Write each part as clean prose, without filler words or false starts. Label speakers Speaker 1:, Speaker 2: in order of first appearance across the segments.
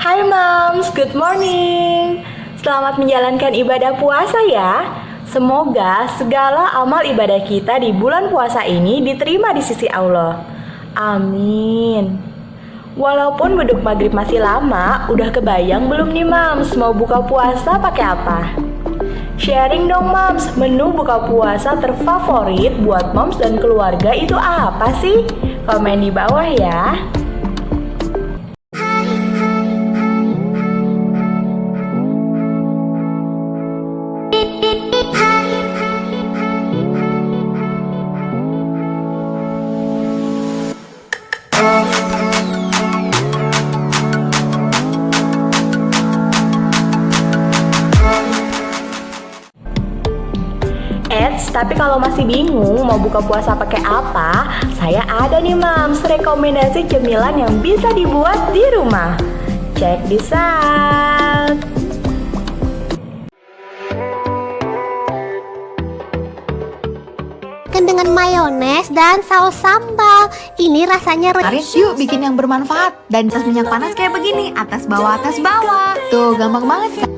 Speaker 1: Hai Moms, good morning. Selamat menjalankan ibadah puasa ya. Semoga segala amal ibadah kita di bulan puasa ini diterima di sisi Allah. Amin. Walaupun beduk maghrib masih lama, udah kebayang belum nih Moms mau buka puasa pakai apa? Sharing dong Moms, menu buka puasa terfavorit buat Moms dan keluarga itu apa sih? Komen di bawah ya. Tapi kalau masih bingung mau buka puasa pakai apa, saya ada nih Moms rekomendasi cemilan yang bisa dibuat di rumah. Check this out.
Speaker 2: Dengan mayones dan saus sambal. Ini rasanya
Speaker 3: Mari yuk bikin yang bermanfaat dan tas minyak panas kayak begini, atas bawah atas bawah. Tuh gampang banget kan?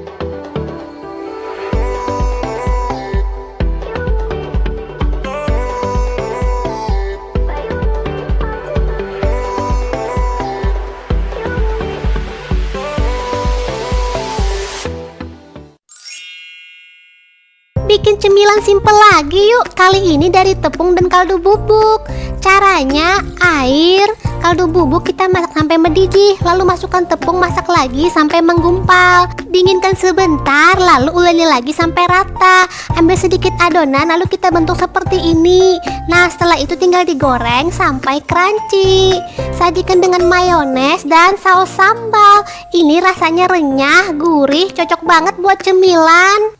Speaker 2: Bikin cemilan simple lagi yuk. Kali ini dari tepung dan kaldu bubuk. Caranya air, kaldu bubuk kita masak sampai mendidih, lalu masukkan tepung, masak lagi sampai menggumpal. Dinginkan sebentar, lalu uleni lagi sampai rata. Ambil sedikit adonan lalu kita bentuk seperti ini. Nah, setelah itu tinggal digoreng sampai crunchy. Sajikan dengan mayones dan saus sambal. Ini rasanya renyah, gurih, cocok banget buat cemilan.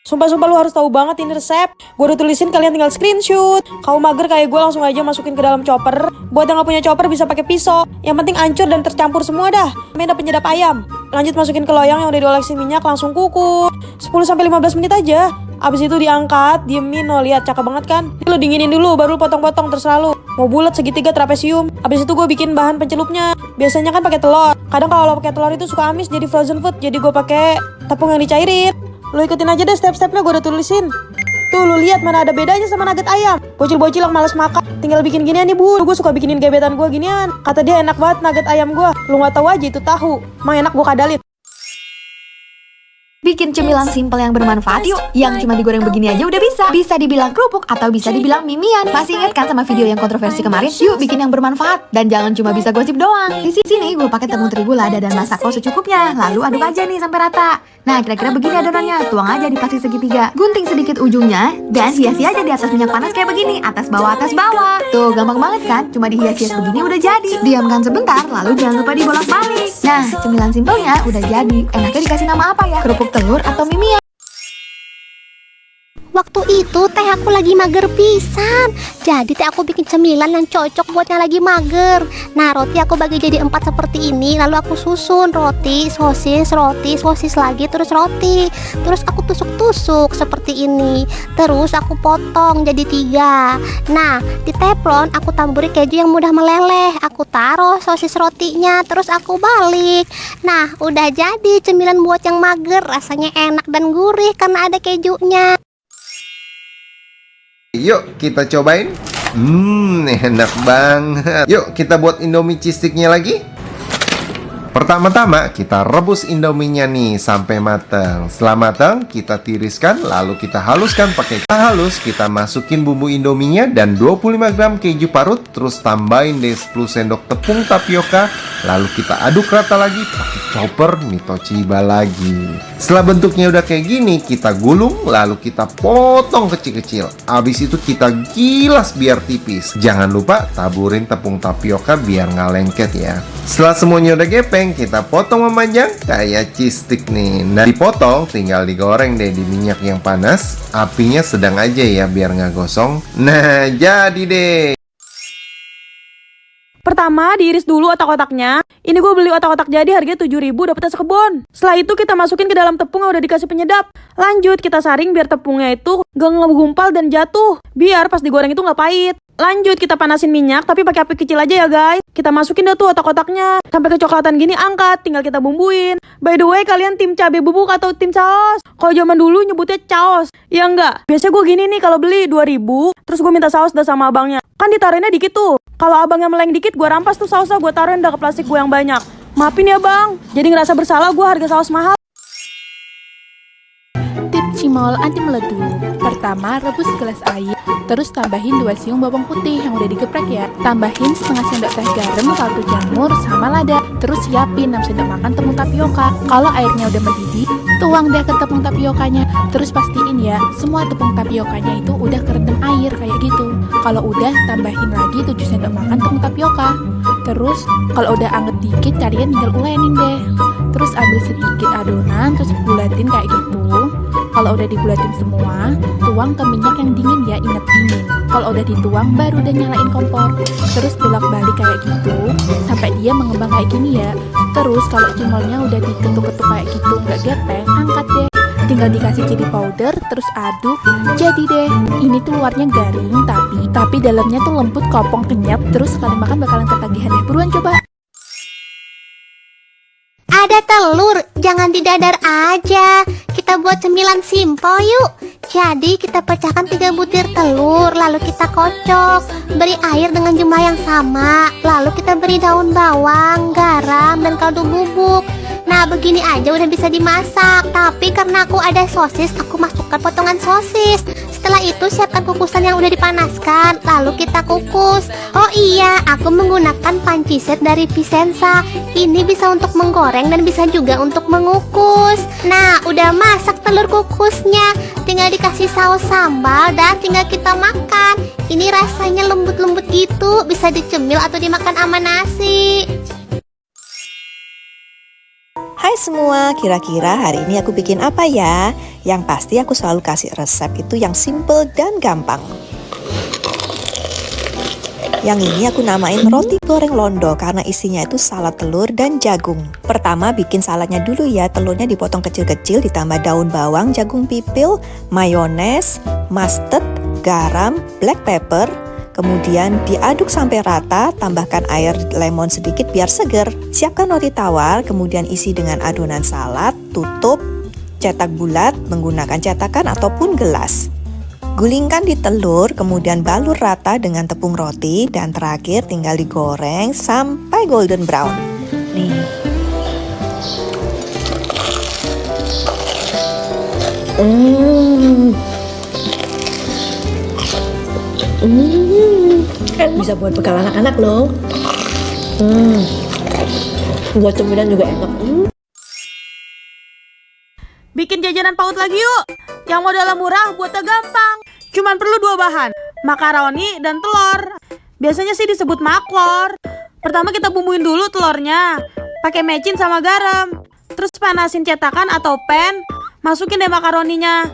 Speaker 4: Sumpah lu harus tahu banget ini resep. Gue udah tulisin, kalian tinggal screenshot. Kau mager kayak gue langsung aja masukin ke dalam chopper. Buat yang gak punya chopper bisa pakai pisau. Yang penting hancur dan tercampur semua dah. Main penyedap ayam. Lanjut masukin ke loyang yang udah diolesin minyak, langsung kukus 10-15 menit aja. Abis itu diangkat, diemin. Oh lihat cakep banget kan. Lo dinginin dulu baru potong-potong, terserah lu. Mau bulat segitiga trapesium. Abis itu gue bikin bahan pencelupnya. Biasanya kan pakai telur. Kadang kalau pakai telur itu suka amis jadi frozen food. Jadi gue pakai tepung yang dicairin. Lo ikutin aja deh step-stepnya, gue udah tulisin. Tuh lu lihat mana ada bedanya sama nugget ayam. Bocil-bocil yang males makan tinggal bikin ginian nih bu. Gue suka bikinin gebetan gue ginian. Kata dia enak banget nugget ayam gue. Lu gak tahu aja itu tahu. Emang enak gue kadalin.
Speaker 3: Bikin cemilan simple yang bermanfaat yuk. Yang cuma digoreng begini aja udah bisa. Bisa dibilang kerupuk atau bisa dibilang mimian. Masih ingat kan sama video yang kontroversi kemarin? Yuk bikin yang bermanfaat. Dan jangan cuma bisa gosip doang. Di sini gue pakai tepung terigu, lada, dan masako secukupnya. Lalu aduk aja nih sampai rata. Nah kira-kira begini adonannya. Tuang aja di plastik segitiga. Gunting sedikit ujungnya. Dan hiasi aja di atas minyak panas kayak begini. Atas bawah atas bawah. Tuh gampang banget kan? Cuma dihias-hias begini udah jadi. Diamkan sebentar. Lalu jangan lupa dibolak-balik. Nah cemilan simpelnya udah jadi. Enaknya dikasih nama apa ya? Kerupuk telur atau mimian?
Speaker 2: Waktu itu teh aku lagi mager pisan. Jadi teh aku bikin cemilan yang cocok buat yang lagi mager. Nah roti aku bagi jadi 4 seperti ini. Lalu aku susun roti, sosis lagi, terus roti. Terus aku tusuk-tusuk seperti ini. Terus aku potong jadi 3. Nah di teflon aku taburi keju yang mudah meleleh. Aku taruh sosis rotinya. Terus aku balik. Nah udah jadi cemilan buat yang mager. Rasanya enak dan gurih karena ada kejunya.
Speaker 5: Yuk kita cobain. Enak banget. Yuk kita buat Indomie cheese sticknya lagi. Pertama-tama kita rebus indominya nih sampai matang. Setelah matang kita tiriskan, lalu kita haluskan pakai halus. Kita masukin bumbu indominya dan 25 gram keju parut. Terus tambahin deh 10 sendok tepung tapioka. Lalu kita aduk rata lagi pakai chopper Mito Chiba lagi. Setelah bentuknya udah kayak gini, kita gulung lalu kita potong kecil-kecil. Abis itu kita gilas biar tipis. Jangan lupa taburin tepung tapioka biar nggak lengket ya. Setelah semuanya udah gepeng, kita potong memanjang kayak cheese stick nih. Nah dipotong tinggal digoreng deh di minyak yang panas. Apinya sedang aja ya biar nggak gosong. Nah jadi deh.
Speaker 4: Pertama diiris dulu otak-otaknya. Ini gue beli otak-otak jadi harganya 7.000, dapetnya sekebon. Setelah itu kita masukin ke dalam tepung yang udah dikasih penyedap. Lanjut kita saring biar tepungnya itu gak ngegumpal dan jatuh. Biar pas digoreng itu gak pahit. Lanjut kita panasin minyak tapi pakai api kecil aja ya guys. Kita masukin dah tuh otak-otaknya sampai kecoklatan gini, angkat, tinggal kita bumbuin. By the way, kalian tim cabai bubuk atau tim saus? Kalau zaman dulu nyebutnya caos, ya enggak? Biasanya gue gini nih kalau beli 2.000, terus gue minta saus dah sama abangnya. Kan ditaruhnya dikit tuh. Kalau abangnya meleng dikit, gue rampas tuh sausnya, gue taruhin dah ke plastik gue yang banyak. Maafin ya bang, jadi ngerasa bersalah gue harga saus mahal.
Speaker 6: Tips cimol anti meletup. Pertama, rebus segelas air, terus tambahin 2 siung bawang putih yang udah digeprek ya. Tambahin setengah sendok teh garam, kaldu jamur, sama lada. Terus siapin 6 sendok makan tepung tapioka. Kalau airnya udah mendidih, tuang deh ke tepung tapiokanya. Terus pastiin ya, semua tepung tapiokanya itu udah kerendam air kayak gitu. Kalau udah, tambahin lagi 7 sendok makan tepung tapioka. Terus, kalau udah anget dikit, kalian tinggal ulenin deh. Terus ambil sedikit adonan, terus bulatin kayak gitu. Kalau udah dibulatin semua, tuang ke minyak yang dingin ya, inget dingin. Kalau udah dituang, baru udah nyalain kompor. Terus bolak-balik kayak gitu, sampai dia mengembang kayak gini ya. Terus kalau cimolnya udah diketuk-ketuk kayak gitu, nggak gepeng, angkat deh. Tinggal dikasih chili powder, terus aduk, jadi deh. Ini tuh luarnya garing, tapi dalamnya tuh lembut, kopong, kenyap. Terus sekali makan bakalan ketagihan deh. Buruan coba.
Speaker 2: Ada telur, jangan didadar aja. Kita buat cemilan simpel yuk. Jadi kita pecahkan 3 butir telur, lalu kita kocok. Beri air dengan jumlah yang sama. Lalu kita beri daun bawang, garam, dan kaldu bubuk. Nah begini aja udah bisa dimasak. Tapi karena aku ada sosis, aku masukkan potongan sosis. Setelah itu siapkan kukusan yang udah dipanaskan, lalu kita kukus. Oh iya, aku menggunakan panci set dari Vicenza. Ini bisa untuk menggoreng dan bisa juga untuk mengukus. Nah, udah masak telur kukusnya. Tinggal dikasih saus sambal dan tinggal kita makan. Ini rasanya lembut-lembut gitu, bisa dicemil atau dimakan sama nasi.
Speaker 7: Hai semua, kira-kira hari ini aku bikin apa ya? Yang pasti aku selalu kasih resep itu yang simple dan gampang. Yang ini aku namain roti goreng londo karena isinya itu salad telur dan jagung. Pertama bikin saladnya dulu ya, telurnya dipotong kecil-kecil, ditambah daun bawang, jagung pipil, mayones, mustard, garam, black pepper. Kemudian diaduk sampai rata, tambahkan air lemon sedikit biar seger. Siapkan roti tawar, kemudian isi dengan adonan salad, tutup, cetak bulat menggunakan cetakan ataupun gelas. Gulingkan di telur, kemudian balur rata dengan tepung roti, dan terakhir tinggal digoreng sampai golden brown. Nih.
Speaker 8: Bisa buat bekal anak-anak loh. Buat cemilan juga enak.
Speaker 4: Bikin jajanan PAUD lagi yuk. Yang modalnya murah, buatnya gampang. Cuman perlu 2 bahan, makaroni dan telur. Biasanya sih disebut maklor. Pertama kita bumbuin dulu telurnya, pakai mecin sama garam. Terus panasin cetakan atau pan, masukin deh makaroninya.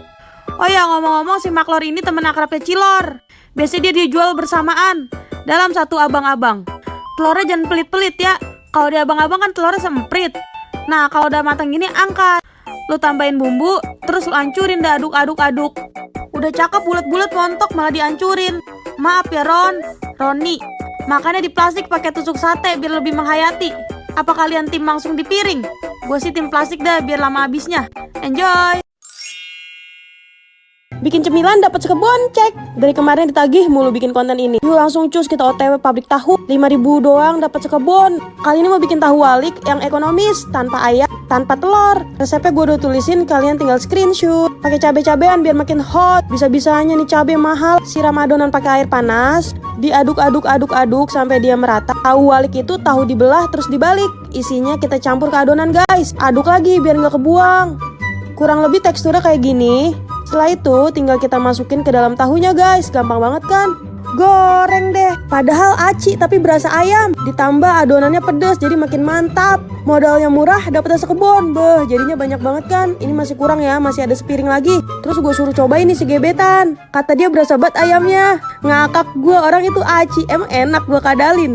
Speaker 4: Oh ya, ngomong-ngomong si maklor ini temen akrabnya Cilor. Biasanya dia dijual bersamaan dalam satu abang-abang. Telurnya jangan pelit-pelit ya. Kalau di abang-abang kan telurnya semprit. Nah kalau udah matang gini angkat. Lu tambahin bumbu, terus lu hancurin dah, aduk-aduk. Udah cakep bulat-bulat montok malah dihancurin. Maaf ya Roni. Makannya di plastik pakai tusuk sate biar lebih menghayati. Apa kalian tim langsung di piring? Gue sih tim plastik dah biar lama habisnya. Enjoy. Bikin cemilan dapat sekebon, cek. Dari kemarin ditagih mulu bikin konten ini. Yuk langsung cus kita OTW pabrik tahu. 5.000 doang dapat sekebon. Kali ini mau bikin tahu walik yang ekonomis, tanpa ayam, tanpa telur. Resepnya gue udah tulisin, kalian tinggal screenshot. Pakai cabai-cabean biar makin hot. Bisa-bisanya nih cabai mahal. Siram adonan pakai air panas. Diaduk-aduk sampai dia merata. Tahu walik itu tahu dibelah terus dibalik. Isinya kita campur ke adonan guys. Aduk lagi biar nggak kebuang. Kurang lebih teksturnya kayak gini. Setelah itu tinggal kita masukin ke dalam tahunya guys. Gampang banget kan? Goreng deh. Padahal aci tapi berasa ayam. Ditambah adonannya pedas jadi makin mantap. Modalnya murah dapetnya sekebon. Beh, jadinya banyak banget kan? Ini masih kurang ya, masih ada sepiring lagi. Terus gue suruh cobain nih si gebetan. Kata dia berasa banget ayamnya. Ngakak gue, orang itu aci. Emang enak gue kadalin.